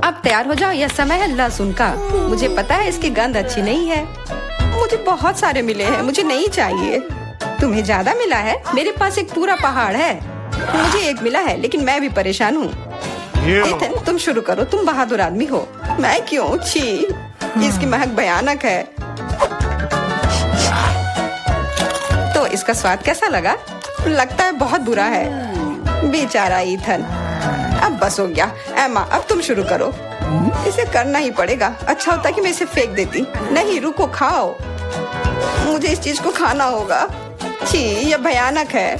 अब तैयार हो जाओ, यह समय है लहसुन का। मुझे पता है इसकी गंध अच्छी नहीं है। मुझे बहुत सारे मिले हैं, मुझे नहीं चाहिए। तुम्हें ज्यादा मिला है? मेरे पास एक पूरा पहाड़ है। मुझे एक मिला है, लेकिन मैं भी परेशान हूँ। इथन, तुम शुरू करो, तुम बहादुर आदमी हो। मैं क्यों? छी, इसकी महक भयानक है। तो इसका स्वाद कैसा लगा? लगता है बहुत बुरा है। बेचारा इथन। अब बस हो गया। एमा, अब तुम शुरू करो। इसे करना ही पड़ेगा। अच्छा होता कि मैं इसे फेंक देती। नहीं, रुको, खाओ। मुझे इस चीज को खाना होगा। छी, यह भयानक है।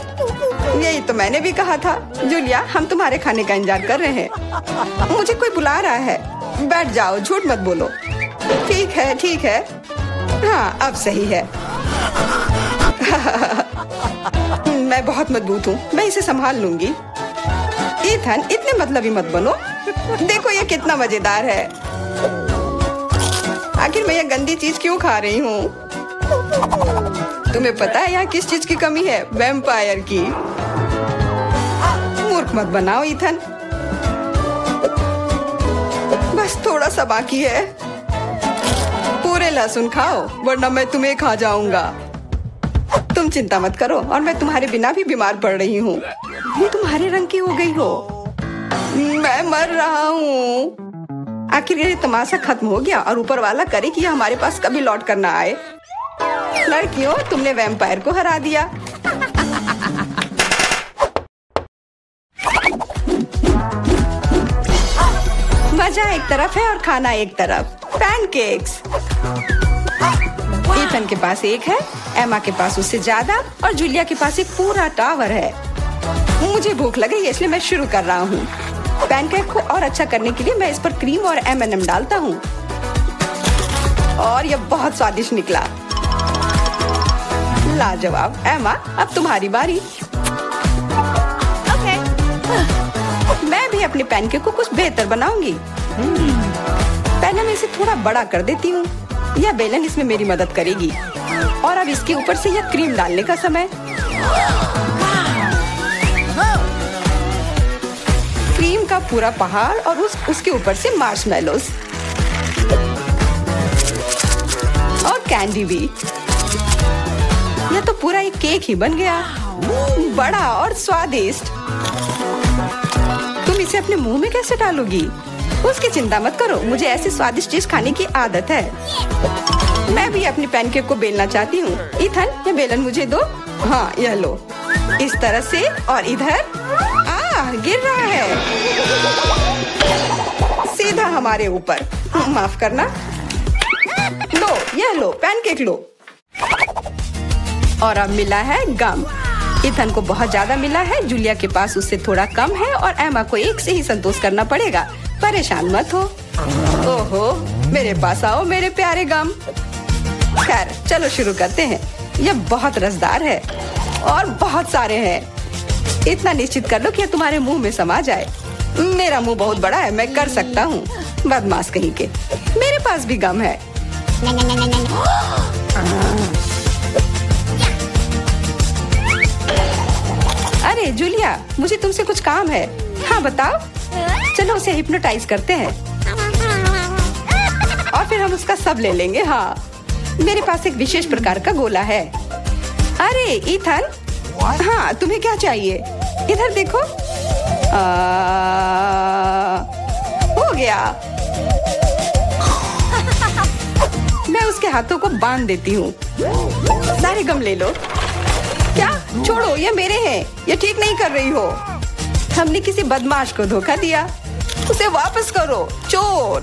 यही तो मैंने भी कहा था। जूलिया, हम तुम्हारे खाने का इंतजार कर रहे हैं। मुझे कोई बुला रहा है। बैठ जाओ, झूठ मत बोलो। ठीक है, ठीक है। हाँ, अब सही है। मैं बहुत मजबूत हूँ, मैं इसे संभाल लूंगी। इथन, इतने मतलबी मत बनो। देखो ये कितना मजेदार है। आखिर मैं ये गंदी चीज क्यों खा रही हूँ? तुम्हें पता है यहाँ किस चीज की कमी है? वैम्पायर की। मूर्ख मत बनाओ इथन। बस थोड़ा सा बाकी है। पूरे लहसुन खाओ, वरना मैं तुम्हें खा जाऊंगा। तुम चिंता मत करो, और मैं तुम्हारे बिना भी बीमार पड़ रही हूँ। तुम्हारे रंग की हो गई हो। मैं मर रहा हूँ। आखिर ये तमाशा खत्म हो गया, और ऊपर वाला करे कि ये हमारे पास कभी लौट कर ना आए। लड़कियों, तुमने वैम्पायर को हरा दिया। मजा एक तरफ है और खाना एक तरफ। पैनकेक्स। इथन के पास एक है, एमा के पास उससे ज्यादा, और जूलिया के पास एक पूरा टावर है। मुझे भूख लगी है, इसलिए मैं शुरू कर रहा हूँ। पैनकेक को और अच्छा करने के लिए मैं इस पर क्रीम और M&M डालता हूँ, और यह बहुत स्वादिष्ट निकला। लाजवाब। एमा, अब तुम्हारी बारी। ओके। मैं भी अपने पैनकेक को कुछ बेहतर बनाऊंगी। पहले मैं इसे थोड़ा बड़ा कर देती हूँ। यह बेलन इसमें मेरी मदद करेगी। और अब इसके ऊपर से यह क्रीम डालने का समय। क्रीम का पूरा पहाड़, और उसके ऊपर से मार्शमेलोस और कैंडी भी। यह तो पूरा एक केक ही बन गया, बड़ा और स्वादिष्ट। तुम इसे अपने मुंह में कैसे डालोगी? उसकी चिंता मत करो, मुझे ऐसी स्वादिष्ट चीज खाने की आदत है। मैं भी अपनी पैनकेक को बेलना चाहती हूँ। इथन, ये बेलन मुझे दो। हाँ, यह लो। इस तरह से, और इधर। गिर रहा है सीधा हमारे ऊपर। माफ करना। लो, यह लो, पैनकेक लो। और अब मिला है गम। इथन को बहुत ज्यादा मिला है, जूलिया के पास उससे थोड़ा कम है, और एमा को एक से ही संतोष करना पड़ेगा। परेशान मत हो। ओहो, मेरे पास आओ मेरे प्यारे गम। खैर, चलो शुरू करते हैं। यह बहुत रसदार है, और बहुत सारे हैं। इतना निश्चित कर लो कि यह तुम्हारे मुंह में समा जाए। मेरा मुंह बहुत बड़ा है, मैं कर सकता हूँ। बदमाश कहीं के। मेरे पास भी गम है। अरे जूलिया, मुझे तुमसे कुछ काम है। हाँ, बताओ। चलो उसे हिप्नोटाइज करते हैं, और फिर हम उसका सब ले लेंगे। हाँ, मेरे पास एक विशेष प्रकार का गोला है। अरे इथन, हाँ, तुम्हें क्या चाहिए? इधर देखो। हो गया। मैं उसके हाथों को बांध देती हूँ। सारे गम ले लो। क्या? छोड़ो, ये मेरे हैं। ये ठीक नहीं कर रही हो। हमने किसी बदमाश को धोखा दिया। उसे वापस करो, चोर।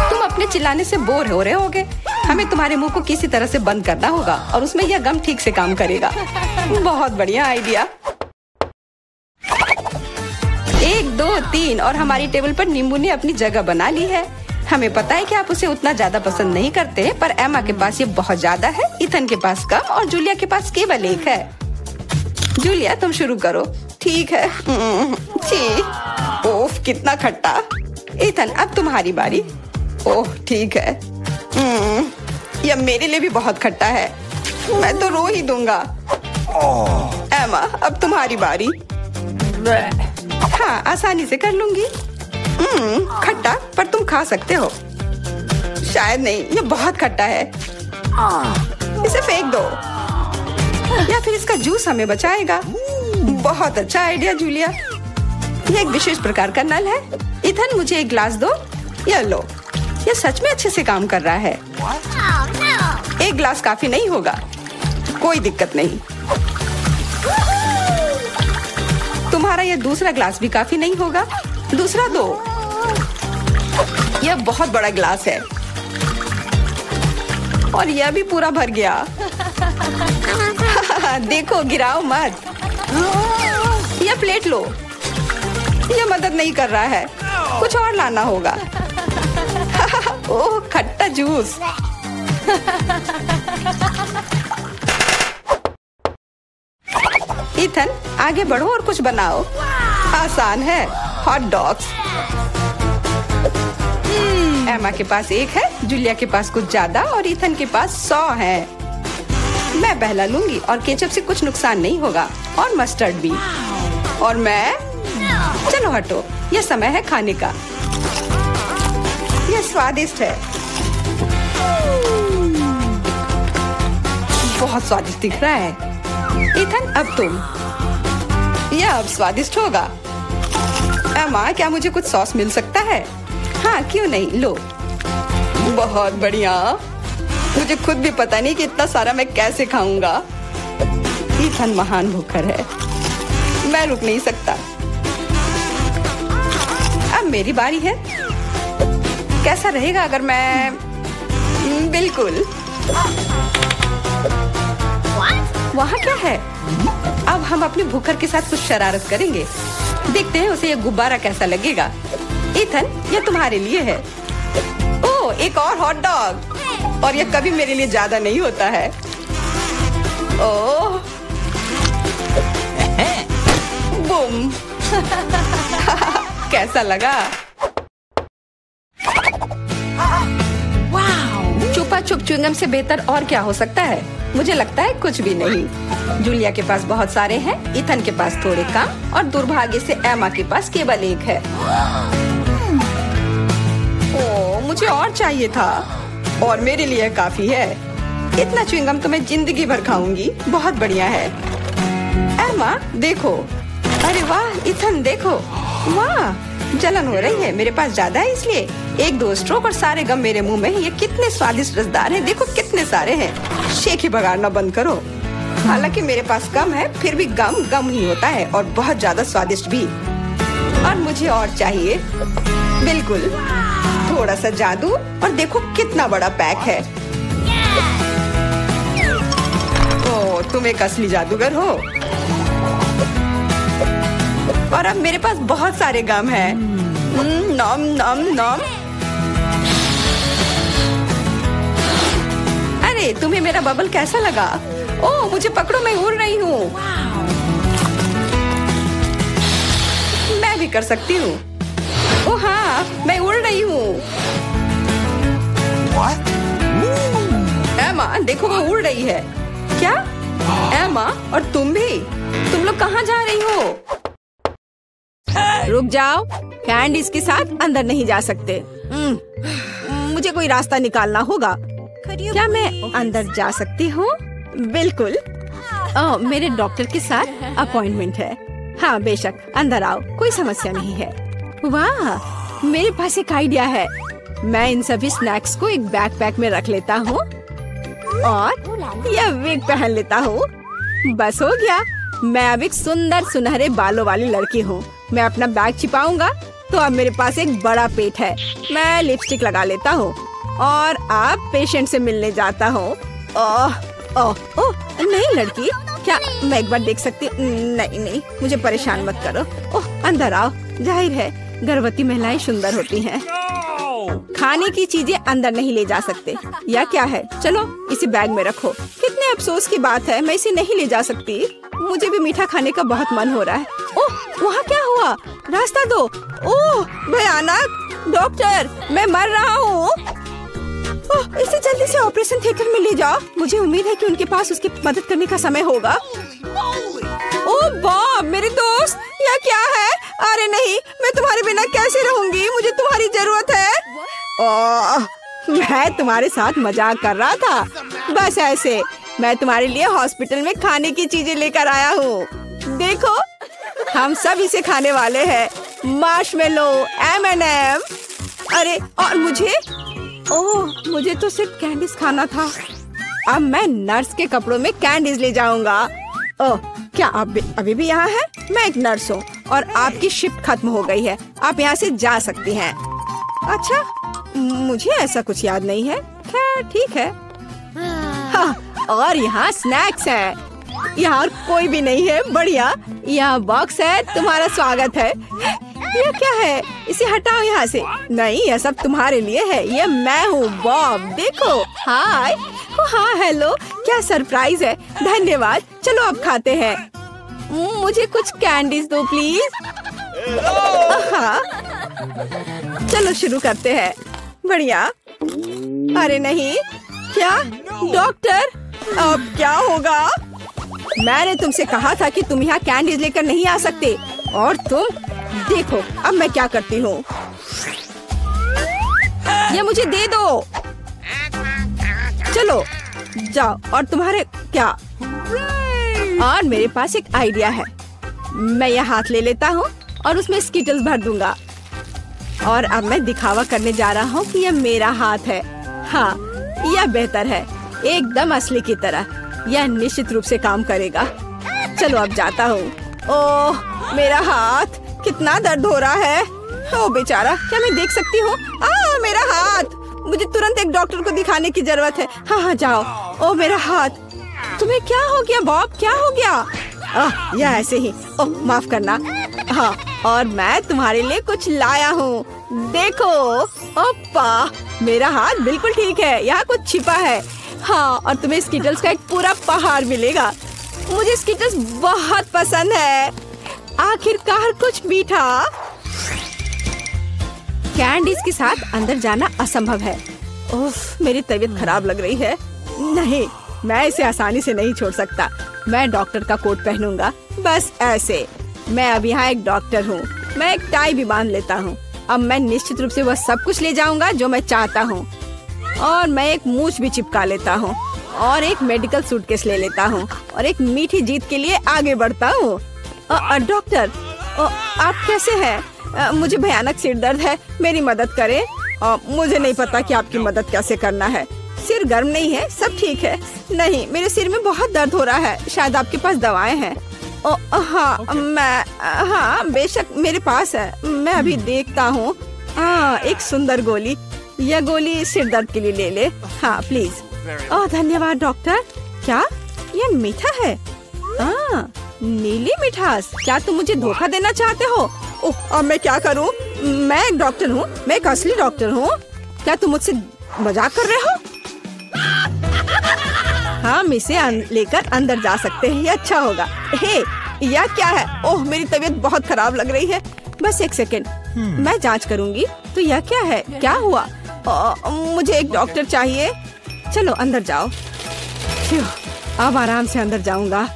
तुम अपने चिल्लाने से बोर हो रहे होगे। हमें तुम्हारे मुंह को किसी तरह से बंद करना होगा, और उसमें यह गम ठीक से काम करेगा। बहुत बढ़िया आइडिया। 1, 2, 3, और हमारी टेबल पर नींबू ने अपनी जगह बना ली है। हमें पता है कि आप उसे उतना ज्यादा पसंद नहीं करते, पर एमा के पास ये बहुत ज्यादा है, इथन के पास कम, और जूलिया के पास केवल एक है। जूलिया, तुम शुरू करो। ठीक है। ओफ, कितना खट्टा। इथन, अब तुम्हारी बारी। ओह, ठीक है। यह मेरे लिए भी बहुत खट्टा है। मैं तो रो ही दूंगा। एमा, अब तुम्हारी बारी। हाँ, आसानी से कर लूंगी। खट्टा, पर तुम खा सकते हो। शायद नहीं, ये बहुत खट्टा है। इसे फेंक दो, या फिर इसका जूस हमें बचाएगा। बहुत अच्छा आइडिया जूलिया। ये एक विशेष प्रकार का नल है। इथन, मुझे एक ग्लास दो। ये लो, ये सच में अच्छे से काम कर रहा है। एक ग्लास काफी नहीं होगा, कोई दिक्कत नहीं। तुम्हारा ये दूसरा ग्लास भी काफी नहीं होगा, दूसरा दो। यह बहुत बड़ा ग्लास है और यह भी पूरा भर गया। देखो, गिराओ मत। यह प्लेट लो। यह मदद नहीं कर रहा है, कुछ और लाना होगा। ओह, खट्टा जूस। इथन, आगे बढ़ो और कुछ बनाओ। आसान है, हॉट डॉग्स। एमा के पास एक है, जूलिया के पास कुछ ज्यादा और इथन के पास 100 है। मैं पहला लूंगी और केचप से कुछ नुकसान नहीं होगा, और मस्टर्ड भी। और मैं, चलो हटो, यह समय है खाने का। यह स्वादिष्ट है, बहुत स्वादिष्ट दिख रहा है। इथन, अब तुम। यह अब स्वादिष्ट होगा। एमा, क्या मुझे कुछ सॉस मिल सकता है? हाँ, क्यों नहीं, लो। बहुत बढ़िया। मुझे खुद भी पता नहीं कि इतना सारा मैं कैसे खाऊंगा। इथन महान भूखर है, मैं रुक नहीं सकता। अब मेरी बारी है। कैसा रहेगा अगर मैं, बिल्कुल। वहाँ क्या है? अब हम अपने भूखर के साथ कुछ शरारत करेंगे। देखते हैं उसे ये गुब्बारा कैसा लगेगा। इथन, ये तुम्हारे लिए है। ओह, एक और हॉट डॉग। और ये कभी मेरे लिए ज्यादा नहीं होता है। ओह, बूम। कैसा लगा? छुपा छुप च्युइंगम से बेहतर और क्या हो सकता है? मुझे लगता है कुछ भी नहीं। जूलिया के पास बहुत सारे हैं, इथन के पास थोड़े कम, और दुर्भाग्य से एमा के पास केवल एक है। ओह, मुझे और चाहिए था, और मेरे लिए काफी है। इतना च्युइंगम तो मैं जिंदगी भर खाऊंगी। बहुत बढ़िया है। एमा, देखो। अरे वाह, इथन देखो। वाह, जलन हो रही है। मेरे पास ज्यादा है, इसलिए 1-2 स्ट्रोक और सारे गम मेरे मुंह में। ये कितने स्वादिष्ट रसदार हैं। देखो कितने सारे हैं। शेख ही बगाड़ना बंद करो। हालांकि मेरे पास कम है, फिर भी गम गम ही होता है, और बहुत ज्यादा स्वादिष्ट भी। और मुझे और चाहिए। बिल्कुल, थोड़ा सा जादू, और देखो कितना बड़ा पैक है। ओह, तुम एक असली जादूगर हो। और अब मेरे पास बहुत सारे गम हैं। नॉम नॉम नॉम। अरे, तुम्हें मेरा बबल कैसा लगा? ओह, मुझे पकड़ो, मैं उड़ रही हूँ। मैं भी कर सकती हूँ। ओह हाँ, मैं उड़ रही हूँ। एमा, देखो वो उड़ रही है। क्या? एमा, और तुम भी? तुम लोग कहाँ जा रही हो? रुक जाओ, कैंडीज के साथ अंदर नहीं जा सकते। मुझे कोई रास्ता निकालना होगा। क्या मैं अंदर जा सकती हूँ? बिल्कुल। मेरे डॉक्टर के साथ अपॉइंटमेंट है। हाँ, बेशक, अंदर आओ, कोई समस्या नहीं है। वाह, मेरे पास एक आइडिया है। मैं इन सभी स्नैक्स को एक बैकपैक में रख लेता हूँ और यह विग पहन लेता हूँ। बस हो गया। मैं अब एक सुंदर सुनहरे बालों वाली लड़की हूँ। मैं अपना बैग छिपाऊंगा तो अब मेरे पास एक बड़ा पेट है। मैं लिपस्टिक लगा लेता हूँ और अब पेशेंट से मिलने जाता हूँ। ओह ओह ओह, नहीं लड़की, क्या मैं एक बार देख सकती? नहीं नहीं, मुझे परेशान मत करो। ओह, अंदर आओ। जाहिर है गर्भवती महिलाएं सुंदर होती हैं। खाने की चीजें अंदर नहीं ले जा सकते। या क्या है? चलो इसे बैग में रखो। कितने अफसोस की बात है, मैं इसे नहीं ले जा सकती। मुझे भी मीठा खाने का बहुत मन हो रहा है। ओह, वहाँ क्या हुआ? रास्ता दो। ओह, भयानक! डॉक्टर, मैं मर रहा हूँ। ओह, इसे जल्दी से ऑपरेशन थिएटर में ले जाओ। मुझे उम्मीद है कि उनके पास उसकी मदद करने का समय होगा। ओह बाप, मेरे दोस्त, यह क्या है? अरे नहीं, मैं तुम्हारे बिना कैसे रहूंगी, मुझे तुम्हारी जरूरत है। ओह, मैं तुम्हारे साथ मजाक कर रहा था, बस ऐसे। मैं तुम्हारे लिए हॉस्पिटल में खाने की चीजें लेकर आया हूँ। देखो, हम सब इसे खाने वाले हैं। Marshmallow, M&M। अरे और मुझे, ओह, मुझे तो सिर्फ कैंडीज खाना था। अब मैं नर्स के कपड़ों में कैंडीज ले जाऊंगा। ओह, क्या आप अभी भी यहाँ हैं? मैं एक नर्स हूँ और आपकी शिफ्ट खत्म हो गई है। आप यहाँ से जा सकती हैं। अच्छा, मुझे ऐसा कुछ याद नहीं है। खैर ठीक है। हाँ, और यहाँ स्नैक्स है। यहाँ कोई भी नहीं है। बढ़िया, यहाँ बॉक्स है। तुम्हारा स्वागत है। यह क्या है? इसे हटाओ यहाँ से। नहीं, यह सब तुम्हारे लिए है। ये मैं हूँ बॉब। देखो, हाय। हाँ, हेलो। क्या सरप्राइज है। धन्यवाद। चलो अब खाते हैं। मुझे कुछ कैंडीज दो प्लीज। हाँ, चलो शुरू करते हैं। बढ़िया। अरे नहीं, क्या डॉक्टर, अब क्या होगा? मैंने तुमसे कहा था कि तुम यहाँ कैंडीज लेकर नहीं आ सकते, और तुम देखो अब मैं क्या करती हूँ। ये मुझे दे दो। चलो जाओ। और तुम्हारे क्या? और मेरे पास एक आइडिया है। मैं यह हाथ ले लेता हूँ और उसमें स्किटल्स भर दूंगा। और अब मैं दिखावा करने जा रहा हूँ कि यह मेरा हाथ है। हाँ, यह बेहतर है, एकदम असली की तरह। यह निश्चित रूप से काम करेगा। चलो अब जाता हूँ। ओह, मेरा हाथ, कितना दर्द हो रहा है। ओ बेचारा, क्या मैं देख सकती हूँ? मेरा हाथ। मुझे तुरंत एक डॉक्टर को दिखाने की जरूरत है। हाँ हाँ, जाओ। ओ मेरा हाथ। तुम्हें क्या हो गया बॉब? क्या हो गया? यह ऐसे ही। ओह, माफ करना। हाँ, और मैं तुम्हारे लिए कुछ लाया हूँ। देखो, ओप्पा, मेरा हाथ बिल्कुल ठीक है। यहाँ कुछ छिपा है। हाँ, और तुम्हें स्किटल्स का एक पूरा पहाड़ मिलेगा। मुझे स्किटल्स बहुत पसंद है। आखिरकार कुछ मीठा। कैंडीज के साथ अंदर जाना असंभव है। उफ, मेरी तबीयत खराब लग रही है। नहीं, मैं इसे आसानी से नहीं छोड़ सकता। मैं डॉक्टर का कोट पहनूंगा, बस ऐसे। मैं अब यहाँ एक डॉक्टर हूँ। मैं एक टाई भी बांध लेता हूँ। अब मैं निश्चित रूप से वह सब कुछ ले जाऊंगा जो मैं चाहता हूँ। और मैं एक मूछ भी चिपका लेता हूँ, और एक मेडिकल सूटकेस ले लेता हूँ, और एक मीठी जीत के लिए आगे बढ़ता हूँ। डॉक्टर, आप कैसे हैं? मुझे भयानक सिर दर्द है, मेरी मदद करें। मुझे नहीं पता कि आपकी मदद कैसे करना है। सिर गर्म नहीं है, सब ठीक है। नहीं, मेरे सिर में बहुत दर्द हो रहा है। शायद आपके पास दवाएं हैं? हाँ, हाँ बेशक मेरे पास है। मैं अभी देखता हूँ। एक सुंदर गोली। यह गोली सिर दर्द के लिए ले ले। हाँ प्लीज। धन्यवाद डॉक्टर। क्या यह मीठा है? नीली मिठास। क्या तुम मुझे धोखा देना चाहते हो? अब मैं क्या करूँ? मैं एक डॉक्टर हूँ, मैं एक असली डॉक्टर हूँ। क्या तुम मुझसे मजाक कर रहे हो? हम इसे लेकर अंदर जा सकते हैं, ये अच्छा होगा। हे, यह क्या है? ओह, मेरी तबीयत बहुत खराब लग रही है। बस एक सेकेंड, मैं जांच करूंगी। तो यह क्या है? क्या हुआ? मुझे एक डॉक्टर चाहिए। चलो अंदर जाओ। अब आराम से अंदर जाऊंगा।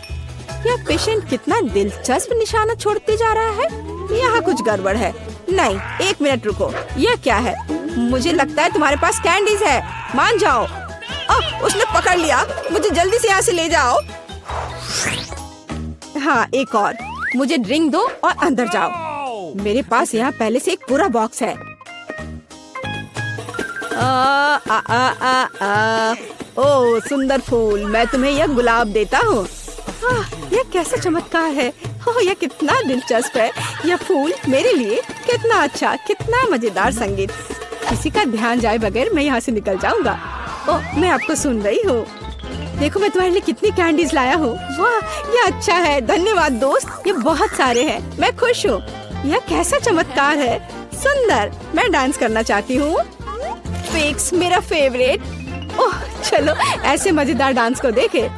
यह पेशेंट कितना दिलचस्प निशाना छोड़ते जा रहा है। यहाँ कुछ गड़बड़ है। नहीं, एक मिनट रुको। यह क्या है? मुझे लगता है तुम्हारे पास कैंडीज है। मान जाओ। उसने पकड़ लिया। मुझे जल्दी से यहाँ से ले जाओ। हाँ, एक और। मुझे ड्रिंक दो और अंदर जाओ। मेरे पास यहाँ पहले से एक पूरा बॉक्स है। ओह सुंदर फूल, मैं तुम्हें यह गुलाब देता हूँ। यह कैसा चमत्कार है। यह कितना दिलचस्प है। यह फूल मेरे लिए। कितना अच्छा, कितना मजेदार संगीत। किसी का ध्यान जाए बगैर मैं यहाँ से निकल जाऊंगा। ओह, मैं आपको सुन रही हूँ। देखो, मैं तुम्हारे लिए कितनी कैंडीज लाया हूँ। वाह, यह अच्छा है। धन्यवाद दोस्त, ये बहुत सारे हैं। मैं खुश हूँ। यह कैसा चमत्कार है। सुंदर। मैं डांस करना चाहती हूँ। फिक्स, मेरा फेवरेट। ओह, चलो ऐसे मजेदार डांस को देखे।